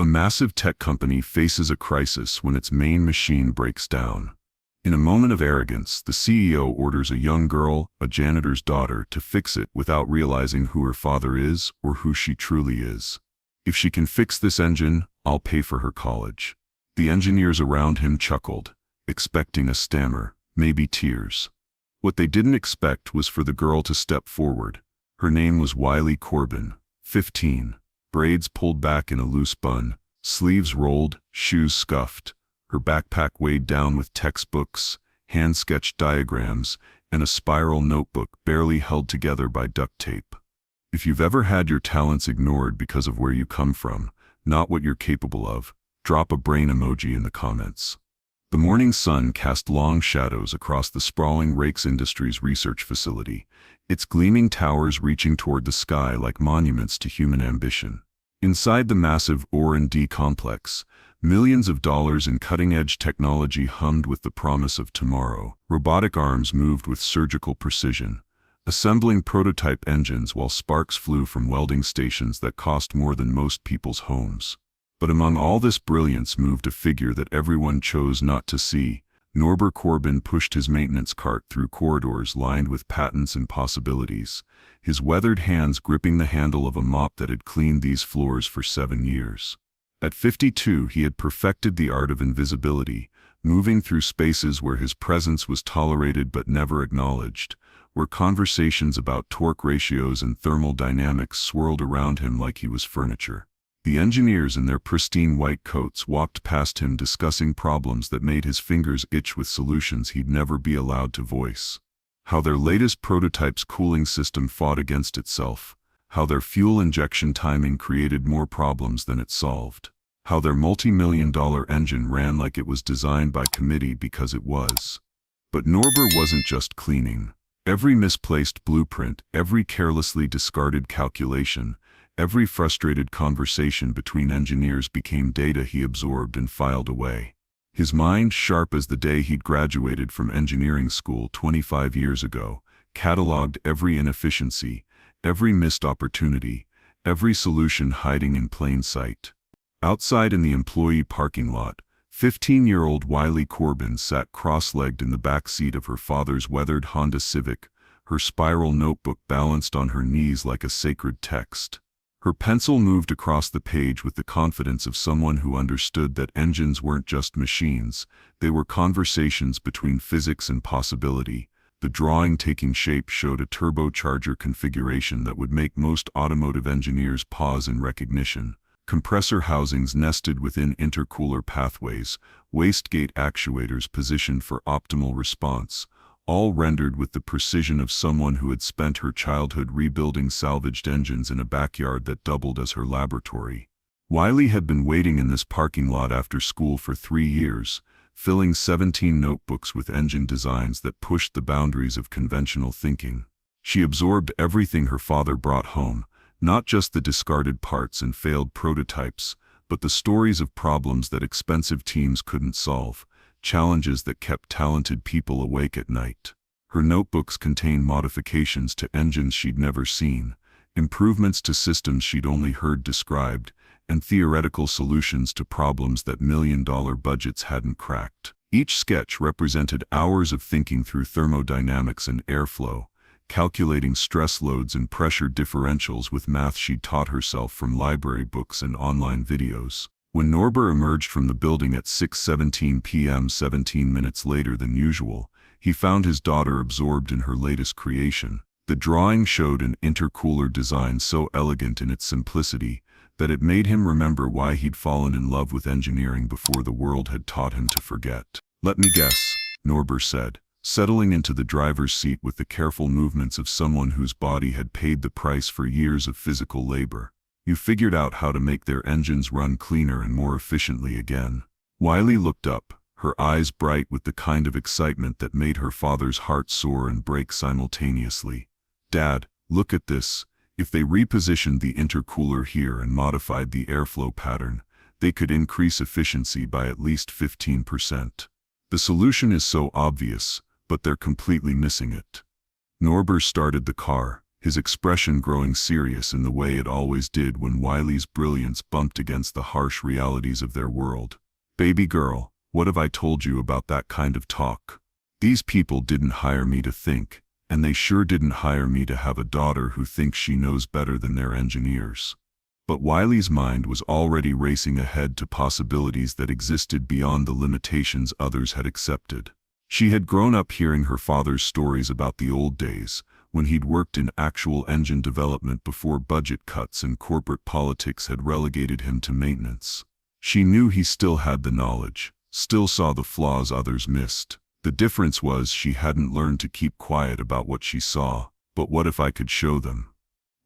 A massive tech company faces a crisis when its main machine breaks down. In a moment of arrogance, the CEO orders a young girl, a janitor's daughter, to fix it without realizing who her father is or who she truly is. "If she can fix this engine, I'll pay for her college." The engineers around him chuckled, expecting a stammer, maybe tears. What they didn't expect was for the girl to step forward. Her name was Wiley Corbin, 15, braids pulled back in a loose bun, sleeves rolled, shoes scuffed. Her backpack weighed down with textbooks, hand-sketched diagrams, and a spiral notebook barely held together by duct tape. If you've ever had your talents ignored because of where you come from, not what you're capable of, drop a brain emoji in the comments. The morning sun cast long shadows across the sprawling Rakes Industries research facility, its gleaming towers reaching toward the sky like monuments to human ambition. Inside the massive R&D complex, millions of dollars in cutting-edge technology hummed with the promise of tomorrow. Robotic arms moved with surgical precision, assembling prototype engines while sparks flew from welding stations that cost more than most people's homes. But among all this brilliance moved a figure that everyone chose not to see. Norbert Corbin pushed his maintenance cart through corridors lined with patents and possibilities, his weathered hands gripping the handle of a mop that had cleaned these floors for 7 years. At 52, he had perfected the art of invisibility, moving through spaces where his presence was tolerated but never acknowledged, where conversations about torque ratios and thermal dynamics swirled around him like he was furniture. The engineers in their pristine white coats walked past him discussing problems that made his fingers itch with solutions he'd never be allowed to voice. How their latest prototype's cooling system fought against itself, how their fuel injection timing created more problems than it solved, how their multi-million-dollar engine ran like it was designed by committee because it was. But Norbert wasn't just cleaning. Every misplaced blueprint, every carelessly discarded calculation, every frustrated conversation between engineers became data he absorbed and filed away. His mind, sharp as the day he'd graduated from engineering school 25 years ago, cataloged every inefficiency, every missed opportunity, every solution hiding in plain sight. Outside in the employee parking lot, 15-year-old Wiley Corbin sat cross-legged in the back seat of her father's weathered Honda Civic, her spiral notebook balanced on her knees like a sacred text. Her pencil moved across the page with the confidence of someone who understood that engines weren't just machines, they were conversations between physics and possibility. The drawing taking shape showed a turbocharger configuration that would make most automotive engineers pause in recognition. Compressor housings nested within intercooler pathways, wastegate actuators positioned for optimal response, all rendered with the precision of someone who had spent her childhood rebuilding salvaged engines in a backyard that doubled as her laboratory. Wiley had been waiting in this parking lot after school for 3 years, filling 17 notebooks with engine designs that pushed the boundaries of conventional thinking. She absorbed everything her father brought home, not just the discarded parts and failed prototypes, but the stories of problems that expensive teams couldn't solve, challenges that kept talented people awake at night. Her notebooks contained modifications to engines she'd never seen, improvements to systems she'd only heard described, and theoretical solutions to problems that million-dollar budgets hadn't cracked. Each sketch represented hours of thinking through thermodynamics and airflow, calculating stress loads and pressure differentials with math she'd taught herself from library books and online videos. When Norbert emerged from the building at 6:17 p.m. 17 minutes later than usual, he found his daughter absorbed in her latest creation. The drawing showed an intercooler design so elegant in its simplicity that it made him remember why he'd fallen in love with engineering before the world had taught him to forget. "Let me guess," Norbert said, settling into the driver's seat with the careful movements of someone whose body had paid the price for years of physical labor. "You figured out how to make their engines run cleaner and more efficiently again." Wiley looked up, her eyes bright with the kind of excitement that made her father's heart soar and break simultaneously. "Dad, look at this. If they repositioned the intercooler here and modified the airflow pattern, they could increase efficiency by at least 15%. The solution is so obvious, but they're completely missing it." Norbert started the car, his expression growing serious in the way it always did when Wiley's brilliance bumped against the harsh realities of their world. "Baby girl, what have I told you about that kind of talk? These people didn't hire me to think, and they sure didn't hire me to have a daughter who thinks she knows better than their engineers." But Wiley's mind was already racing ahead to possibilities that existed beyond the limitations others had accepted. She had grown up hearing her father's stories about the old days, when he'd worked in actual engine development before budget cuts and corporate politics had relegated him to maintenance. She knew he still had the knowledge, still saw the flaws others missed. The difference was she hadn't learned to keep quiet about what she saw. "But what if I could show them?"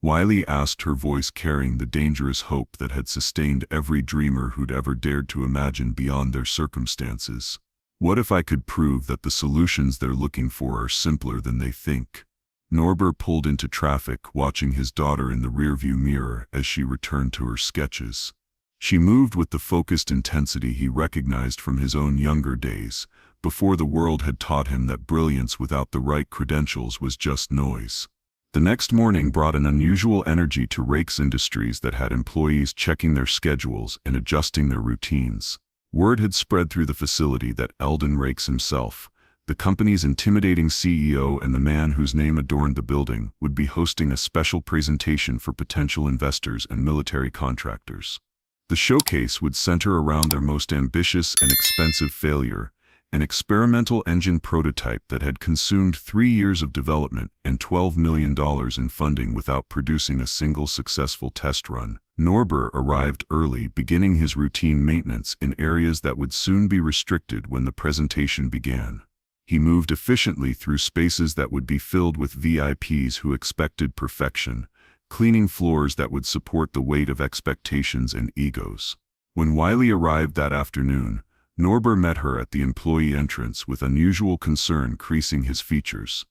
Wiley asked, her voice carrying the dangerous hope that had sustained every dreamer who'd ever dared to imagine beyond their circumstances. "What if I could prove that the solutions they're looking for are simpler than they think?" Norbert pulled into traffic, watching his daughter in the rearview mirror as she returned to her sketches. She moved with the focused intensity he recognized from his own younger days, before the world had taught him that brilliance without the right credentials was just noise. The next morning brought an unusual energy to Rakes Industries that had employees checking their schedules and adjusting their routines. Word had spread through the facility that Eldon Rakes himself, the company's intimidating CEO and the man whose name adorned the building, would be hosting a special presentation for potential investors and military contractors. The showcase would center around their most ambitious and expensive failure, an experimental engine prototype that had consumed 3 years of development and $12 million in funding without producing a single successful test run. Norbert arrived early, beginning his routine maintenance in areas that would soon be restricted when the presentation began. He moved efficiently through spaces that would be filled with VIPs who expected perfection, cleaning floors that would support the weight of expectations and egos. When Wiley arrived that afternoon, Norbert met her at the employee entrance with unusual concern creasing his features.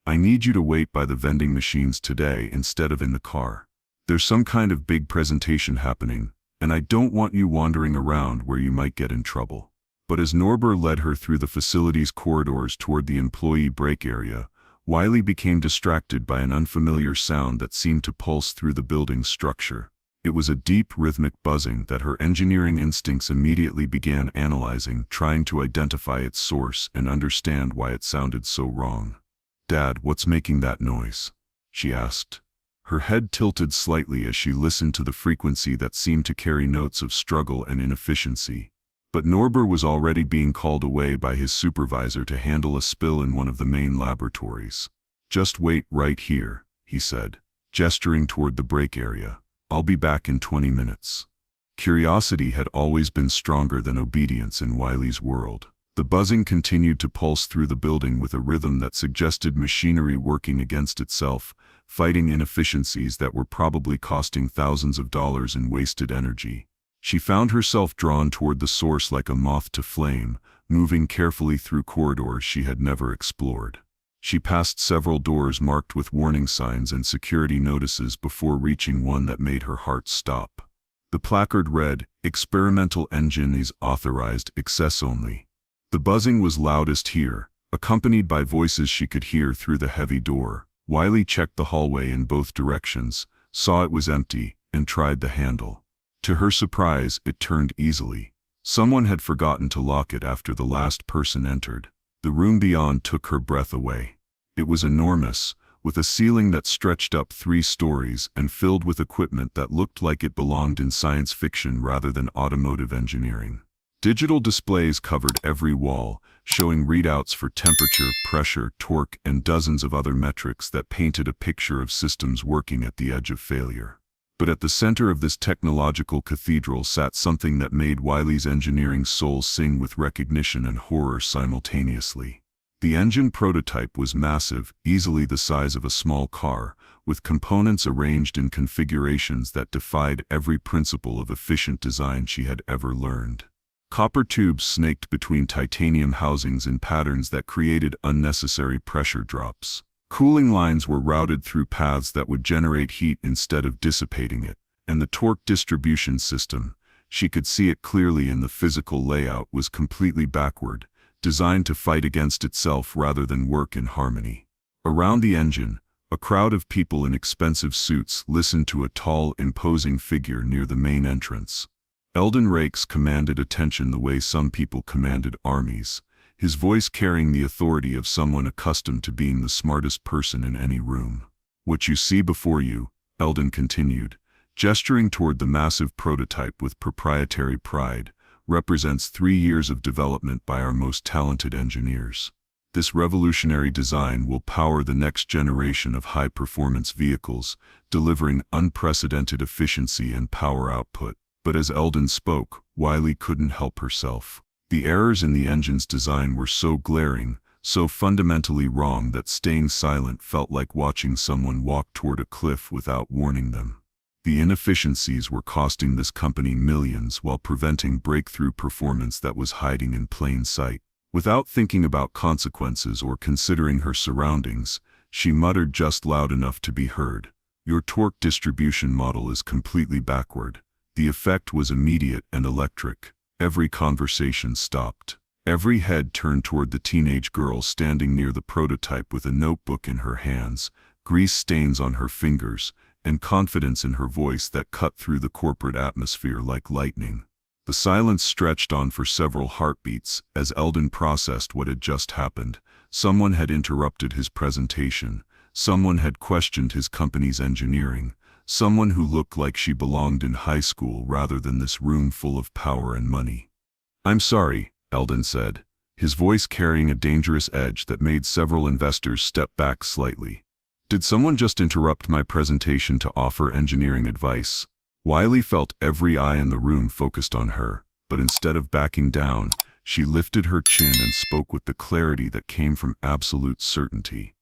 "I need you to wait by the vending machines today instead of in the car. There's some kind of big presentation happening, and I don't want you wandering around where you might get in trouble." But as Norbert led her through the facility's corridors toward the employee break area, Wiley became distracted by an unfamiliar sound that seemed to pulse through the building's structure. It was a deep, rhythmic buzzing that her engineering instincts immediately began analyzing, trying to identify its source and understand why it sounded so wrong. "Dad, what's making that noise?" she asked. Her head tilted slightly as she listened to the frequency that seemed to carry notes of struggle and inefficiency. But Norbert was already being called away by his supervisor to handle a spill in one of the main laboratories. "Just wait right here," he said, gesturing toward the break area. "I'll be back in 20 minutes. Curiosity had always been stronger than obedience in Wiley's world. The buzzing continued to pulse through the building with a rhythm that suggested machinery working against itself, fighting inefficiencies that were probably costing thousands of dollars in wasted energy. She found herself drawn toward the source like a moth to flame, moving carefully through corridors she had never explored. She passed several doors marked with warning signs and security notices before reaching one that made her heart stop. The placard read, "Experimental engine is authorized, access only." The buzzing was loudest here, accompanied by voices she could hear through the heavy door. Wiley checked the hallway in both directions, saw it was empty, and tried the handle. To her surprise, it turned easily. Someone had forgotten to lock it after the last person entered. The room beyond took her breath away. It was enormous, with a ceiling that stretched up 3 stories and filled with equipment that looked like it belonged in science fiction rather than automotive engineering. Digital displays covered every wall, showing readouts for temperature, pressure, torque, and dozens of other metrics that painted a picture of systems working at the edge of failure. But at the center of this technological cathedral sat something that made Wiley's engineering soul sing with recognition and horror simultaneously. The engine prototype was massive, easily the size of a small car, with components arranged in configurations that defied every principle of efficient design she had ever learned. Copper tubes snaked between titanium housings in patterns that created unnecessary pressure drops. Cooling lines were routed through paths that would generate heat instead of dissipating it, and the torque distribution system, she could see it clearly in the physical layout, was completely backward, designed to fight against itself rather than work in harmony. Around the engine, A crowd of people in expensive suits listened to a tall, imposing figure near the main entrance. Eldon Rakes commanded attention the way some people commanded armies, his voice carrying the authority of someone accustomed to being the smartest person in any room. "What you see before you," Eldon continued, gesturing toward the massive prototype with proprietary pride, "represents 3 years of development by our most talented engineers. This revolutionary design will power the next generation of high-performance vehicles, delivering unprecedented efficiency and power output." But as Eldon spoke, Wiley couldn't help herself. The errors in the engine's design were so glaring, so fundamentally wrong that staying silent felt like watching someone walk toward a cliff without warning them. The inefficiencies were costing this company millions while preventing breakthrough performance that was hiding in plain sight. Without thinking about consequences or considering her surroundings, she muttered just loud enough to be heard, "Your torque distribution model is completely backward." The effect was immediate and electric. Every conversation stopped. Every head turned toward the teenage girl standing near the prototype with a notebook in her hands, grease stains on her fingers, and confidence in her voice that cut through the corporate atmosphere like lightning. The silence stretched on for several heartbeats as Eldon processed what had just happened. Someone had interrupted his presentation. Someone had questioned his company's engineering. Someone who looked like she belonged in high school rather than this room full of power and money. "I'm sorry," Eldon said, his voice carrying a dangerous edge that made several investors step back slightly. "Did someone just interrupt my presentation to offer engineering advice?" Wiley felt every eye in the room focused on her, but instead of backing down, she lifted her chin and spoke with the clarity that came from absolute certainty.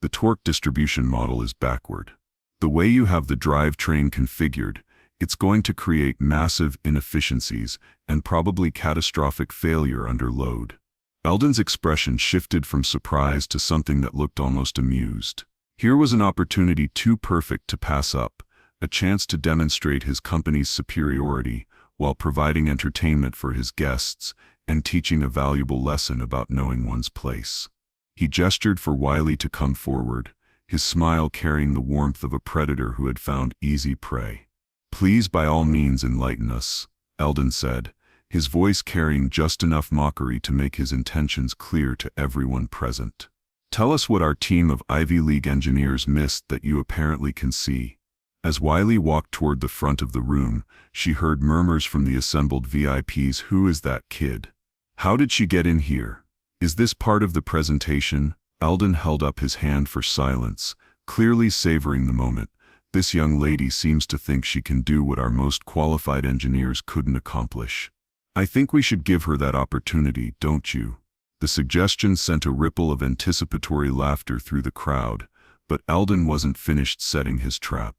"The torque distribution model is backward. The way you have the drivetrain configured, it's going to create massive inefficiencies and probably catastrophic failure under load." Eldon's expression shifted from surprise to something that looked almost amused. Here was an opportunity too perfect to pass up, a chance to demonstrate his company's superiority while providing entertainment for his guests and teaching a valuable lesson about knowing one's place. He gestured for Wiley to come forward, his smile carrying the warmth of a predator who had found easy prey. "Please by all means enlighten us," Eldon said, his voice carrying just enough mockery to make his intentions clear to everyone present. "Tell us what our team of Ivy League engineers missed that you apparently can see." As Wiley walked toward the front of the room, she heard murmurs from the assembled VIPs. "Who is that kid? How did she get in here? Is this part of the presentation?" Eldon held up his hand for silence, clearly savoring the moment. "This young lady seems to think she can do what our most qualified engineers couldn't accomplish. I think we should give her that opportunity, don't you?" The suggestion sent a ripple of anticipatory laughter through the crowd, but Eldon wasn't finished setting his trap.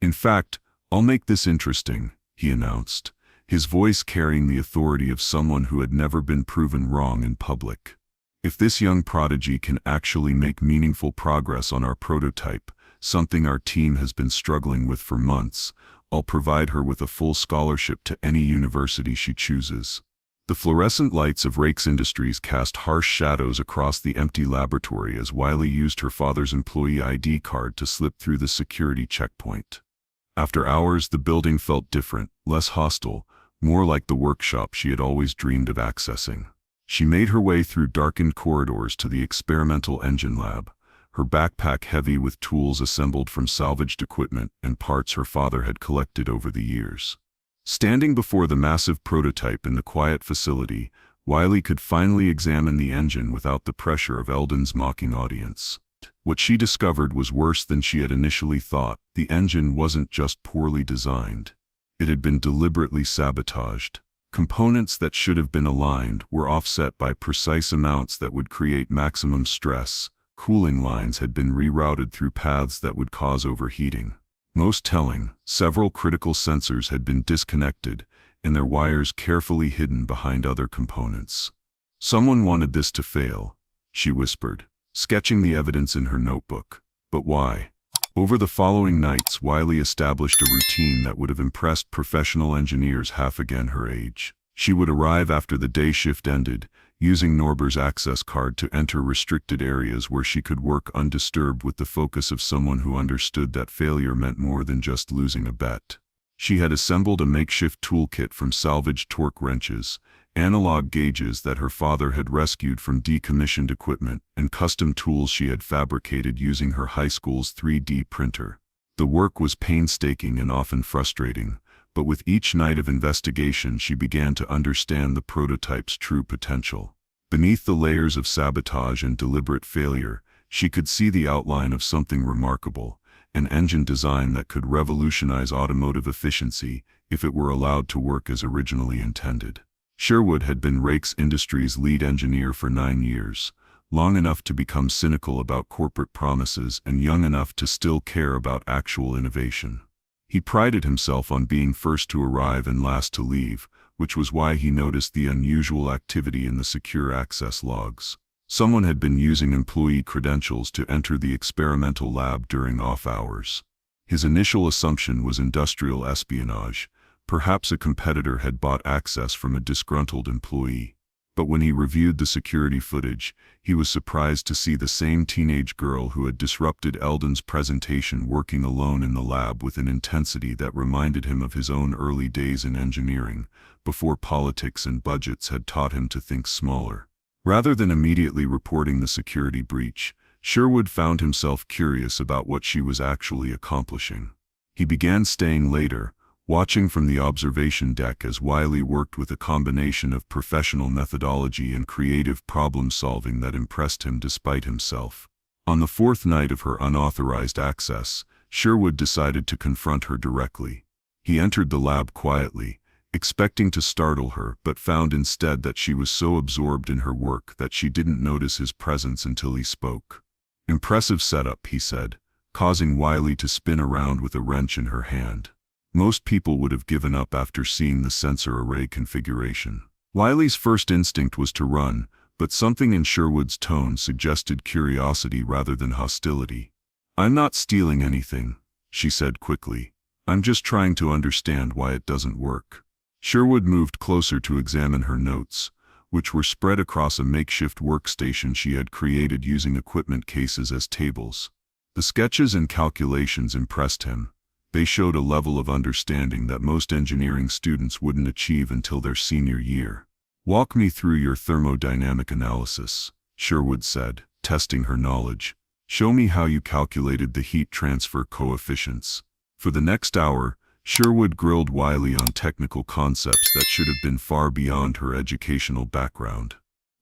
"In fact, I'll make this interesting," he announced, his voice carrying the authority of someone who had never been proven wrong in public. "If this young prodigy can actually make meaningful progress on our prototype, something our team has been struggling with for months, I'll provide her with a full scholarship to any university she chooses." The fluorescent lights of Rakes Industries cast harsh shadows across the empty laboratory as Wiley used her father's employee ID card to slip through the security checkpoint. After hours, the building felt different, less hostile, more like the workshop she had always dreamed of accessing. She made her way through darkened corridors to the experimental engine lab, her backpack heavy with tools assembled from salvaged equipment and parts her father had collected over the years. Standing before the massive prototype in the quiet facility, Wiley could finally examine the engine without the pressure of Eldon's mocking audience. What she discovered was worse than she had initially thought. The engine wasn't just poorly designed. It had been deliberately sabotaged. Components that should have been aligned were offset by precise amounts that would create maximum stress. Cooling lines had been rerouted through paths that would cause overheating. Most telling, several critical sensors had been disconnected and their wires carefully hidden behind other components. "Someone wanted this to fail," she whispered, sketching the evidence in her notebook. "But why?" Over the following nights, Wiley established a routine that would have impressed professional engineers half again her age. She would arrive after the day shift ended, using Norber's access card to enter restricted areas where she could work undisturbed with the focus of someone who understood that failure meant more than just losing a bet. She had assembled a makeshift toolkit from salvaged torque wrenches, analog gauges that her father had rescued from decommissioned equipment, and custom tools she had fabricated using her high school's 3D printer. The work was painstaking and often frustrating, but with each night of investigation she began to understand the prototype's true potential. Beneath the layers of sabotage and deliberate failure, she could see the outline of something remarkable, an engine design that could revolutionize automotive efficiency if it were allowed to work as originally intended. Sherwood had been Raikes Industries' lead engineer for 9 years, long enough to become cynical about corporate promises and young enough to still care about actual innovation. He prided himself on being first to arrive and last to leave, which was why he noticed the unusual activity in the secure access logs. Someone had been using employee credentials to enter the experimental lab during off hours. His initial assumption was industrial espionage. Perhaps a competitor had bought access from a disgruntled employee. But when he reviewed the security footage, he was surprised to see the same teenage girl who had disrupted Eldon's presentation working alone in the lab with an intensity that reminded him of his own early days in engineering, before politics and budgets had taught him to think smaller. Rather than immediately reporting the security breach, Sherwood found himself curious about what she was actually accomplishing. He began staying later, watching from the observation deck as Wiley worked with a combination of professional methodology and creative problem-solving that impressed him despite himself. On the 4th night of her unauthorized access, Sherwood decided to confront her directly. He entered the lab quietly, expecting to startle her, but found instead that she was so absorbed in her work that she didn't notice his presence until he spoke. "Impressive setup," he said, causing Wiley to spin around with a wrench in her hand. Most people would have given up after seeing the sensor array configuration. Wiley's first instinct was to run, but something in Sherwood's tone suggested curiosity rather than hostility. "I'm not stealing anything," she said quickly. "I'm just trying to understand why it doesn't work." Sherwood moved closer to examine her notes, which were spread across a makeshift workstation she had created using equipment cases as tables. The sketches and calculations impressed him. They showed a level of understanding that most engineering students wouldn't achieve until their senior year. "Walk me through your thermodynamic analysis," Sherwood said, testing her knowledge. "Show me how you calculated the heat transfer coefficients." For the next hour, Sherwood grilled Wiley on technical concepts that should have been far beyond her educational background.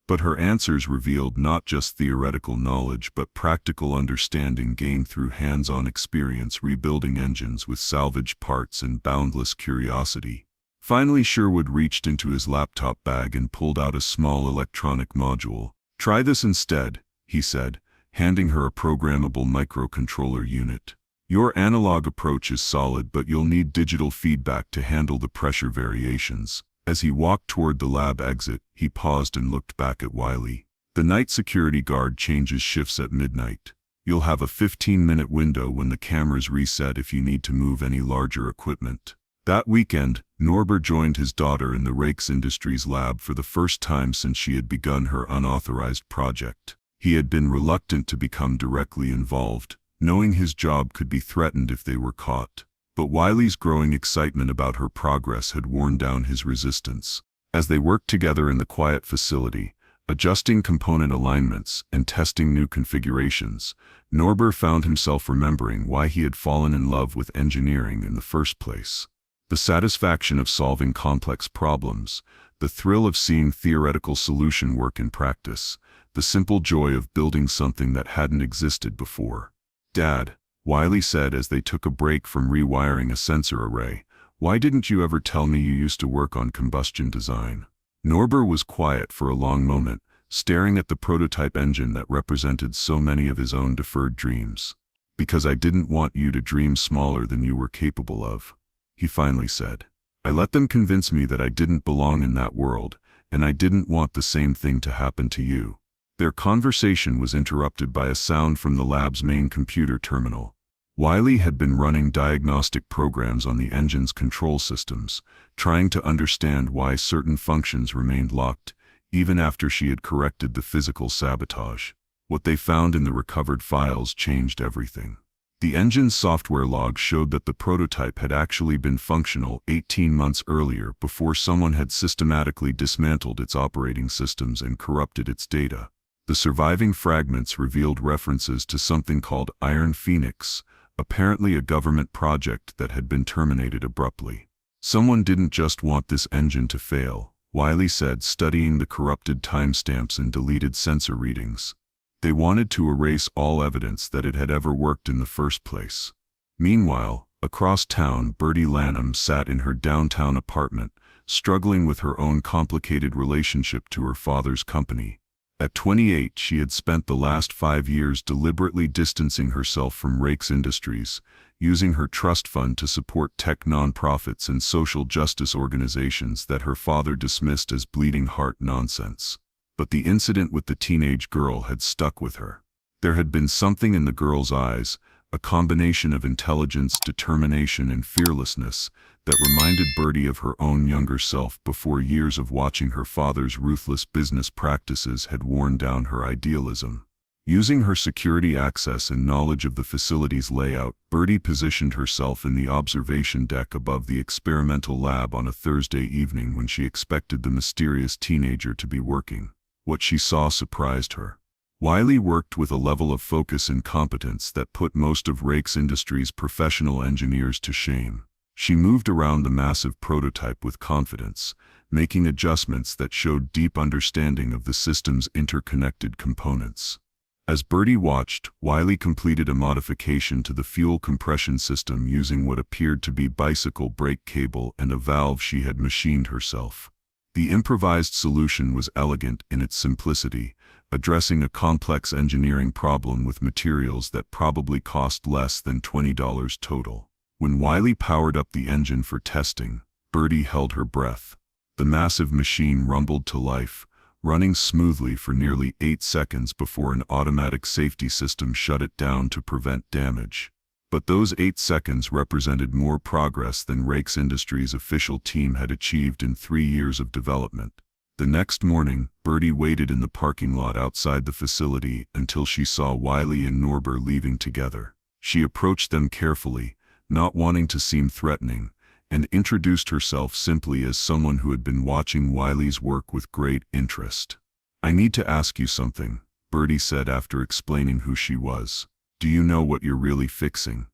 But her answers revealed not just theoretical knowledge but practical understanding gained through hands-on experience rebuilding engines with salvaged parts and boundless curiosity. Finally, Sherwood reached into his laptop bag and pulled out a small electronic module. "Try this instead," he said, handing her a programmable microcontroller unit. "Your analog approach is solid, but you'll need digital feedback to handle the pressure variations." As he walked toward the lab exit, he paused and looked back at Wiley. "The night security guard changes shifts at midnight. You'll have a 15-minute window when the cameras reset if you need to move any larger equipment." That weekend, Norbert joined his daughter in the Raikes Industries lab for the first time since she had begun her unauthorized project. He had been reluctant to become directly involved, knowing his job could be threatened if they were caught. But Wiley's growing excitement about her progress had worn down his resistance. As they worked together in the quiet facility, adjusting component alignments and testing new configurations, Norbert found himself remembering why he had fallen in love with engineering in the first place. The satisfaction of solving complex problems, the thrill of seeing theoretical solution work in practice, the simple joy of building something that hadn't existed before. "Dad," Wiley said as they took a break from rewiring a sensor array, "why didn't you ever tell me you used to work on combustion design?" Norbert was quiet for a long moment, staring at the prototype engine that represented so many of his own deferred dreams. "Because I didn't want you to dream smaller than you were capable of," he finally said. "I let them convince me that I didn't belong in that world, and I didn't want the same thing to happen to you." Their conversation was interrupted by a sound from the lab's main computer terminal. Wiley had been running diagnostic programs on the engine's control systems, trying to understand why certain functions remained locked, even after she had corrected the physical sabotage. What they found in the recovered files changed everything. The engine's software log showed that the prototype had actually been functional 18 months earlier before someone had systematically dismantled its operating systems and corrupted its data. The surviving fragments revealed references to something called Iron Phoenix, apparently a government project that had been terminated abruptly. Someone didn't just want this engine to fail, Wiley said, studying the corrupted timestamps and deleted sensor readings. They wanted to erase all evidence that it had ever worked in the first place. Meanwhile, across town, Bertie Lanham sat in her downtown apartment, struggling with her own complicated relationship to her father's company. At 28, she had spent the last 5 years deliberately distancing herself from Rakes Industries, using her trust fund to support tech nonprofits and social justice organizations that her father dismissed as bleeding heart nonsense. But the incident with the teenage girl had stuck with her. There had been something in the girl's eyes, a combination of intelligence, determination, and fearlessness, that reminded Bertie of her own younger self before years of watching her father's ruthless business practices had worn down her idealism. Using her security access and knowledge of the facility's layout, Bertie positioned herself in the observation deck above the experimental lab on a Thursday evening when she expected the mysterious teenager to be working. What she saw surprised her. Wiley worked with a level of focus and competence that put most of Rakes Industries' professional engineers to shame. She moved around the massive prototype with confidence, making adjustments that showed deep understanding of the system's interconnected components. As Bertie watched, Wiley completed a modification to the fuel compression system using what appeared to be bicycle brake cable and a valve she had machined herself. The improvised solution was elegant in its simplicity, addressing a complex engineering problem with materials that probably cost less than $20 total. When Wiley powered up the engine for testing, Bertie held her breath. The massive machine rumbled to life, running smoothly for nearly 8 seconds before an automatic safety system shut it down to prevent damage. But those 8 seconds represented more progress than Rakes Industries' official team had achieved in 3 years of development. The next morning, Bertie waited in the parking lot outside the facility until she saw Wiley and Norber leaving together. She approached them carefully, not wanting to seem threatening, and introduced herself simply as someone who had been watching Wiley's work with great interest. "I need to ask you something," Bertie said after explaining who she was. "Do you know what you're really fixing?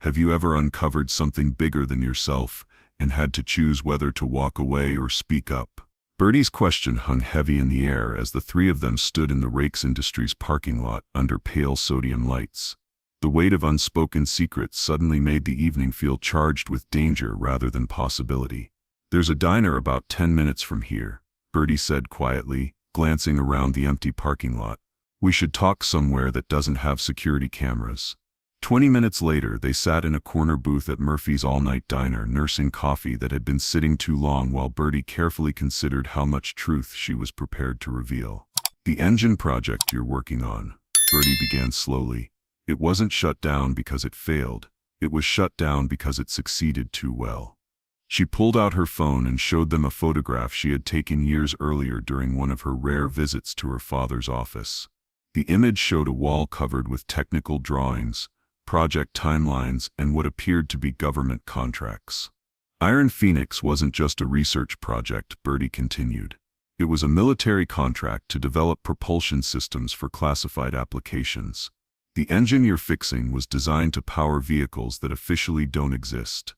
Have you ever uncovered something bigger than yourself and had to choose whether to walk away or speak up?" Bertie's question hung heavy in the air as the three of them stood in the Rakes Industries parking lot under pale sodium lights. The weight of unspoken secrets suddenly made the evening feel charged with danger rather than possibility. "There's a diner about 10 minutes from here," Bertie said quietly, glancing around the empty parking lot. "We should talk somewhere that doesn't have security cameras." 20 minutes later, they sat in a corner booth at Murphy's all-night diner, nursing coffee that had been sitting too long while Bertie carefully considered how much truth she was prepared to reveal. "The engine project you're working on," Bertie began slowly. "It wasn't shut down because it failed. It was shut down because it succeeded too well." She pulled out her phone and showed them a photograph she had taken years earlier during one of her rare visits to her father's office. The image showed a wall covered with technical drawings, project timelines, and what appeared to be government contracts. "Iron Phoenix wasn't just a research project," Bertie continued. "It was a military contract to develop propulsion systems for classified applications. The engine you're fixing was designed to power vehicles that officially don't exist."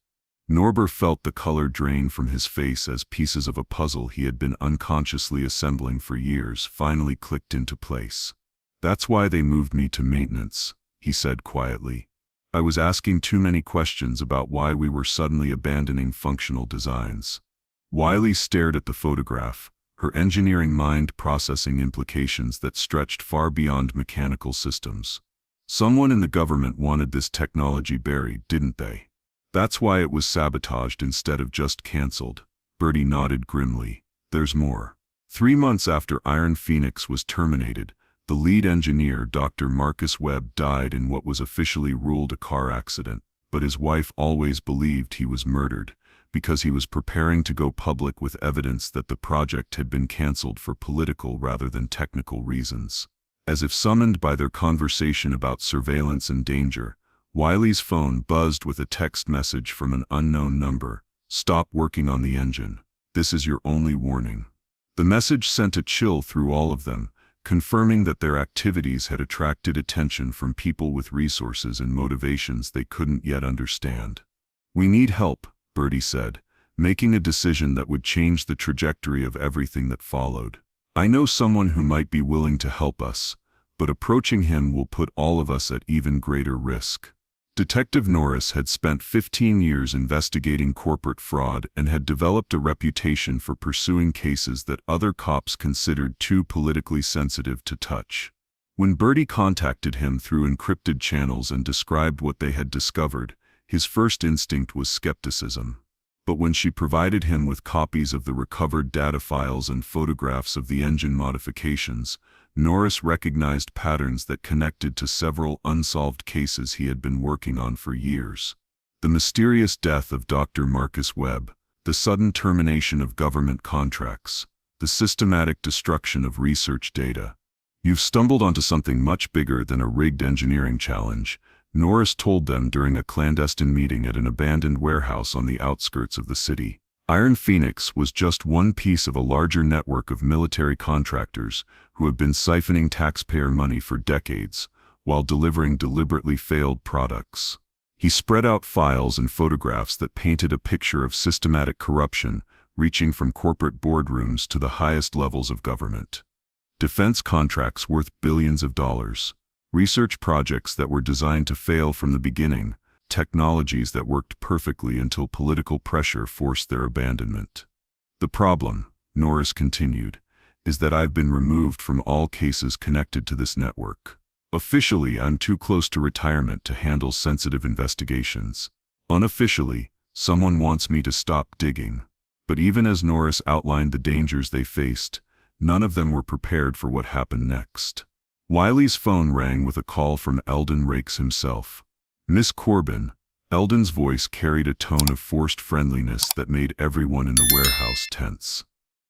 Norber felt the color drain from his face as pieces of a puzzle he had been unconsciously assembling for years finally clicked into place. "That's why they moved me to maintenance," he said quietly. "I was asking too many questions about why we were suddenly abandoning functional designs." Wiley stared at the photograph, her engineering mind processing implications that stretched far beyond mechanical systems. "Someone in the government wanted this technology buried, didn't they? That's why it was sabotaged instead of just cancelled." Bertie nodded grimly. "There's more. 3 months after Iron Phoenix was terminated, the lead engineer, Dr. Marcus Webb, died in what was officially ruled a car accident, but his wife always believed he was murdered, because he was preparing to go public with evidence that the project had been cancelled for political rather than technical reasons. As if summoned by their conversation about surveillance and danger, Wiley's phone buzzed with a text message from an unknown number. "Stop working on the engine. This is your only warning." The message sent a chill through all of them, confirming that their activities had attracted attention from people with resources and motivations they couldn't yet understand. "We need help," Bertie said, making a decision that would change the trajectory of everything that followed. "I know someone who might be willing to help us, but approaching him will put all of us at even greater risk." Detective Norris had spent 15 years investigating corporate fraud and had developed a reputation for pursuing cases that other cops considered too politically sensitive to touch. When Bertie contacted him through encrypted channels and described what they had discovered, his first instinct was skepticism. But when she provided him with copies of the recovered data files and photographs of the engine modifications, Norris recognized patterns that connected to several unsolved cases he had been working on for years. The mysterious death of Dr. Marcus Webb, the sudden termination of government contracts, the systematic destruction of research data. "You've stumbled onto something much bigger than a rigged engineering challenge," Norris told them during a clandestine meeting at an abandoned warehouse on the outskirts of the city. Iron Phoenix was just one piece of a larger network of military contractors who had been siphoning taxpayer money for decades while delivering deliberately failed products. He spread out files and photographs that painted a picture of systematic corruption reaching from corporate boardrooms to the highest levels of government. Defense contracts worth billions of dollars, research projects that were designed to fail from the beginning, technologies that worked perfectly until political pressure forced their abandonment. "The problem," Norris continued, "is that I've been removed from all cases connected to this network. Officially, I'm too close to retirement to handle sensitive investigations. Unofficially, someone wants me to stop digging." But even as Norris outlined the dangers they faced, none of them were prepared for what happened next. Wiley's phone rang with a call from Eldon Rakes himself. "Miss Corbin," Eldon's voice carried a tone of forced friendliness that made everyone in the warehouse tense.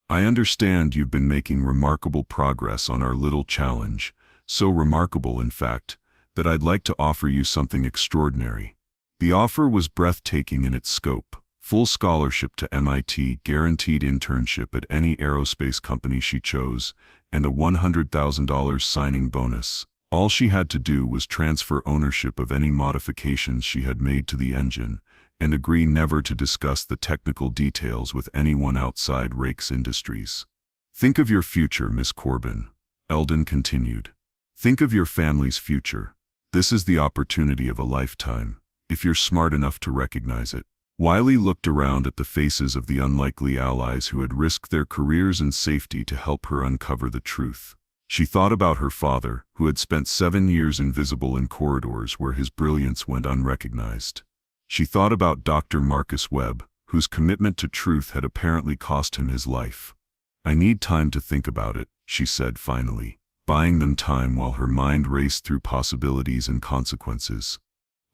"I understand you've been making remarkable progress on our little challenge, so remarkable, in fact, that I'd like to offer you something extraordinary." The offer was breathtaking in its scope: full scholarship to MIT, guaranteed internship at any aerospace company she chose, and a $100,000 signing bonus. All she had to do was transfer ownership of any modifications she had made to the engine, and agree never to discuss the technical details with anyone outside Rakes Industries. "Think of your future, Miss Corbin," Eldon continued. "Think of your family's future. This is the opportunity of a lifetime, if you're smart enough to recognize it." Wiley looked around at the faces of the unlikely allies who had risked their careers and safety to help her uncover the truth. She thought about her father, who had spent 7 years invisible in corridors where his brilliance went unrecognized. She thought about Dr. Marcus Webb, whose commitment to truth had apparently cost him his life. "I need time to think about it," she said finally, buying them time while her mind raced through possibilities and consequences.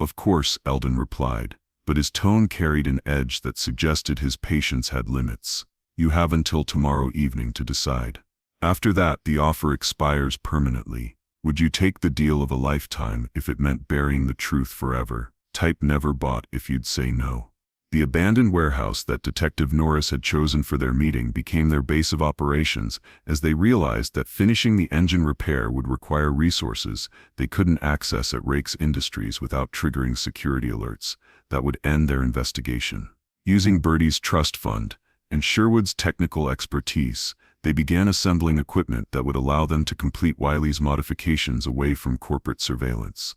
"Of course," Eldon replied, but his tone carried an edge that suggested his patience had limits. "You have until tomorrow evening to decide. After that, the offer expires permanently. Would you take the deal of a lifetime if it meant burying the truth forever? Type never bought if you'd say no." The abandoned warehouse that Detective Norris had chosen for their meeting became their base of operations as they realized that finishing the engine repair would require resources they couldn't access at Rakes Industries without triggering security alerts that would end their investigation. Using Bertie's trust fund and Sherwood's technical expertise, they began assembling equipment that would allow them to complete Wiley's modifications away from corporate surveillance.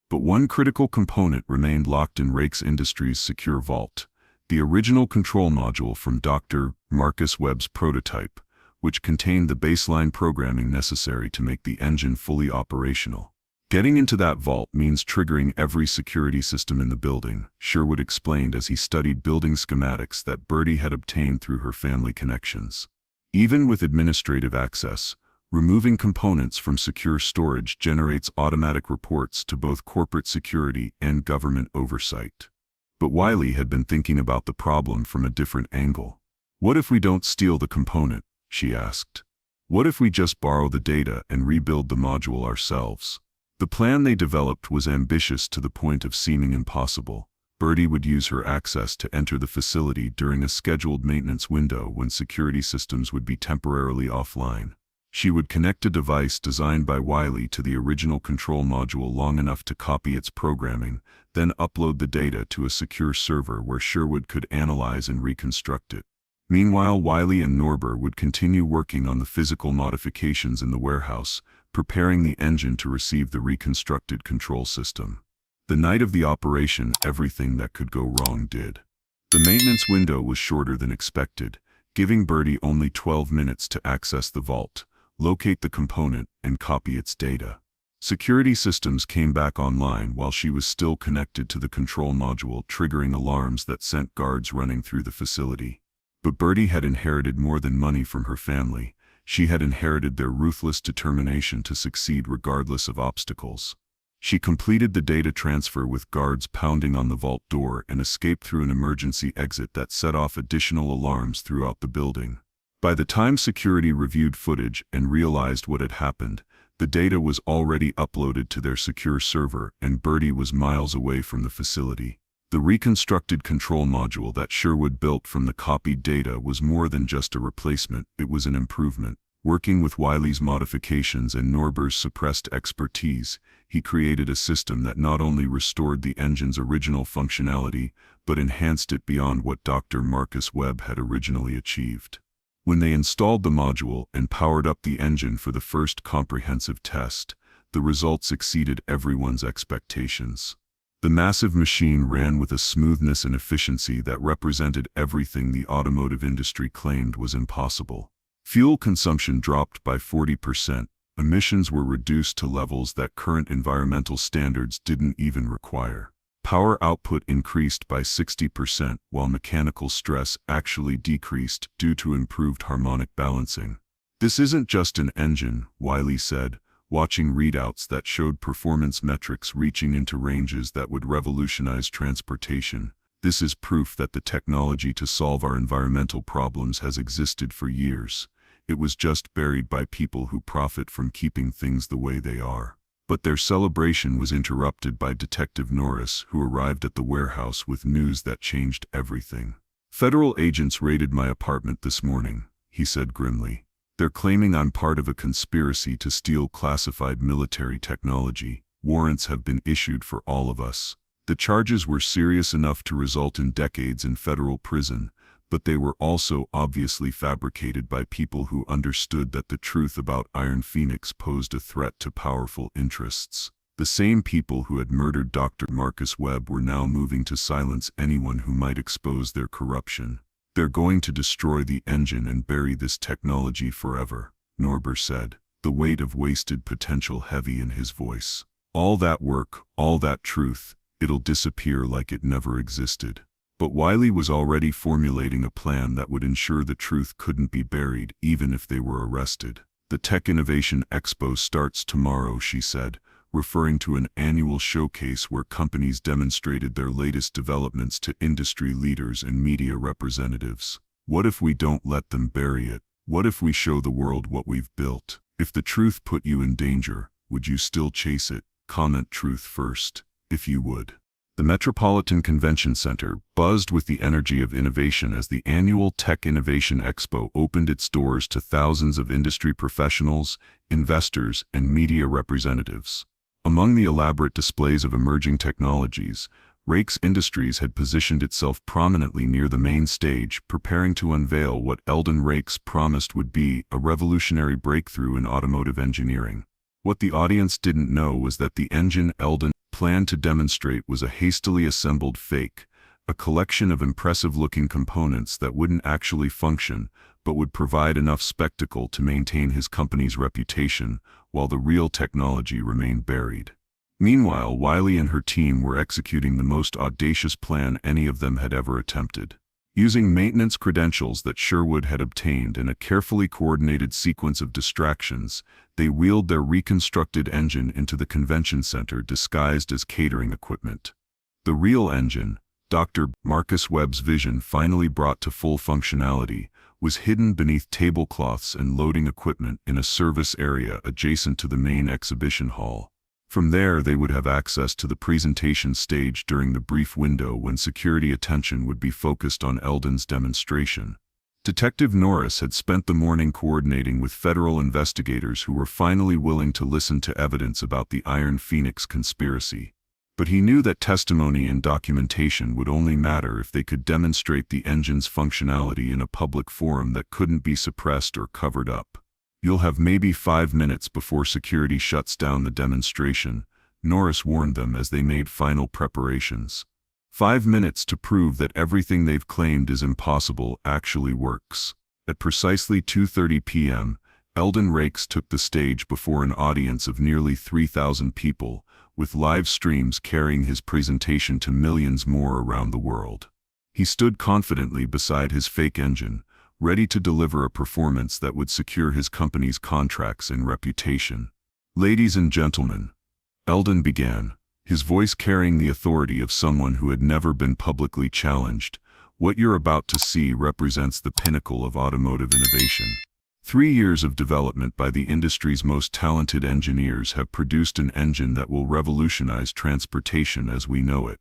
But one critical component remained locked in Rakes Industries' secure vault: the original control module from Dr. Marcus Webb's prototype, which contained the baseline programming necessary to make the engine fully operational. "Getting into that vault means triggering every security system in the building," Sherwood explained as he studied building schematics that Bertie had obtained through her family connections. "Even with administrative access, removing components from secure storage generates automatic reports to both corporate security and government oversight. But Wiley had been thinking about the problem from a different angle. What if we don't steal the component? She asked. What if we just borrow the data and rebuild the module ourselves? The plan they developed was ambitious to the point of seeming impossible. Birdie would use her access to enter the facility during a scheduled maintenance window when security systems would be temporarily offline. She would connect a device designed by Wiley to the original control module long enough to copy its programming, then upload the data to a secure server where Sherwood could analyze and reconstruct it. Meanwhile, Wiley and Norber would continue working on the physical modifications in the warehouse, preparing the engine to receive the reconstructed control system. The night of the operation, everything that could go wrong did. The maintenance window was shorter than expected, giving Birdie only 12 minutes to access the vault, locate the component, and copy its data. Security systems came back online while she was still connected to the control module, triggering alarms that sent guards running through the facility. But Birdie had inherited more than money from her family. She had inherited their ruthless determination to succeed regardless of obstacles. She completed the data transfer with guards pounding on the vault door and escaped through an emergency exit that set off additional alarms throughout the building. By the time security reviewed footage and realized what had happened, the data was already uploaded to their secure server and Birdie was miles away from the facility. The reconstructed control module that Sherwood built from the copied data was more than just a replacement, it was an improvement. Working with Wiley's modifications and Norber's suppressed expertise, he created a system that not only restored the engine's original functionality, but enhanced it beyond what Dr. Marcus Webb had originally achieved. When they installed the module and powered up the engine for the first comprehensive test, the results exceeded everyone's expectations. The massive machine ran with a smoothness and efficiency that represented everything the automotive industry claimed was impossible. Fuel consumption dropped by 40%, emissions were reduced to levels that current environmental standards didn't even require. Power output increased by 60%, while mechanical stress actually decreased due to improved harmonic balancing. This isn't just an engine, Wiley said, watching readouts that showed performance metrics reaching into ranges that would revolutionize transportation. This is proof that the technology to solve our environmental problems has existed for years. It was just buried by people who profit from keeping things the way they are. But their celebration was interrupted by Detective Norris, who arrived at the warehouse with news that changed everything. Federal agents raided my apartment this morning, he said grimly. They're claiming I'm part of a conspiracy to steal classified military technology. Warrants have been issued for all of us. The charges were serious enough to result in decades in federal prison, but they were also obviously fabricated by people who understood that the truth about Iron Phoenix posed a threat to powerful interests. The same people who had murdered Dr. Marcus Webb were now moving to silence anyone who might expose their corruption. They're going to destroy the engine and bury this technology forever, Norber said, the weight of wasted potential heavy in his voice. All that work, all that truth, it'll disappear like it never existed. But Wiley was already formulating a plan that would ensure the truth couldn't be buried even if they were arrested. The Tech Innovation Expo starts tomorrow, she said, referring to an annual showcase where companies demonstrated their latest developments to industry leaders and media representatives. What if we don't let them bury it? What if we show the world what we've built? If the truth put you in danger, would you still chase it? Comment truth first, if you would. The Metropolitan Convention Center buzzed with the energy of innovation as the annual Tech Innovation Expo opened its doors to thousands of industry professionals, investors, and media representatives. Among the elaborate displays of emerging technologies, Rakes Industries had positioned itself prominently near the main stage, preparing to unveil what Eldon Rakes promised would be a revolutionary breakthrough in automotive engineering. What the audience didn't know was that the engine Eldon planned to demonstrate was a hastily assembled fake, a collection of impressive-looking components that wouldn't actually function, but would provide enough spectacle to maintain his company's reputation, while the real technology remained buried. Meanwhile, Wiley and her team were executing the most audacious plan any of them had ever attempted. Using maintenance credentials that Sherwood had obtained and a carefully coordinated sequence of distractions, they wheeled their reconstructed engine into the convention center disguised as catering equipment. The real engine, Dr. Marcus Webb's vision, finally brought to full functionality, was hidden beneath tablecloths and loading equipment in a service area adjacent to the main exhibition hall. From there, they would have access to the presentation stage during the brief window when security attention would be focused on Eldon's demonstration. Detective Norris had spent the morning coordinating with federal investigators who were finally willing to listen to evidence about the Iron Phoenix conspiracy. But he knew that testimony and documentation would only matter if they could demonstrate the engine's functionality in a public forum that couldn't be suppressed or covered up. "You'll have maybe 5 minutes before security shuts down the demonstration," Norris warned them as they made final preparations. 5 minutes to prove that everything they've claimed is impossible actually works. At precisely 2:30 p.m., Eldon Rakes took the stage before an audience of nearly 3,000 people, with live streams carrying his presentation to millions more around the world. He stood confidently beside his fake engine, ready to deliver a performance that would secure his company's contracts and reputation. "Ladies and gentlemen," Eldon began, his voice carrying the authority of someone who had never been publicly challenged, "what you're about to see represents the pinnacle of automotive innovation. 3 years of development by the industry's most talented engineers have produced an engine that will revolutionize transportation as we know it."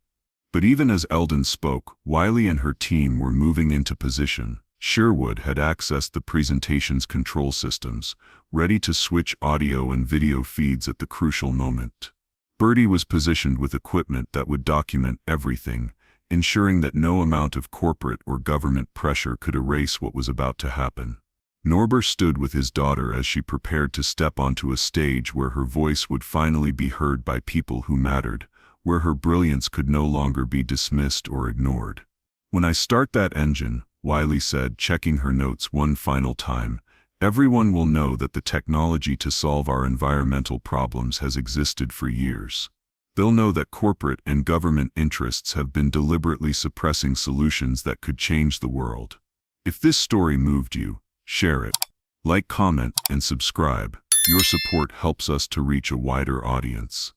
But even as Eldon spoke, Wiley and her team were moving into position. Sherwood had accessed the presentation's control systems, ready to switch audio and video feeds at the crucial moment. Bertie was positioned with equipment that would document everything, ensuring that no amount of corporate or government pressure could erase what was about to happen. Norbert stood with his daughter as she prepared to step onto a stage where her voice would finally be heard by people who mattered, where her brilliance could no longer be dismissed or ignored. "When I start that engine," Wiley said, checking her notes one final time, "everyone will know that the technology to solve our environmental problems has existed for years. They'll know that corporate and government interests have been deliberately suppressing solutions that could change the world." If this story moved you, share it. Like, comment, and subscribe. Your support helps us to reach a wider audience.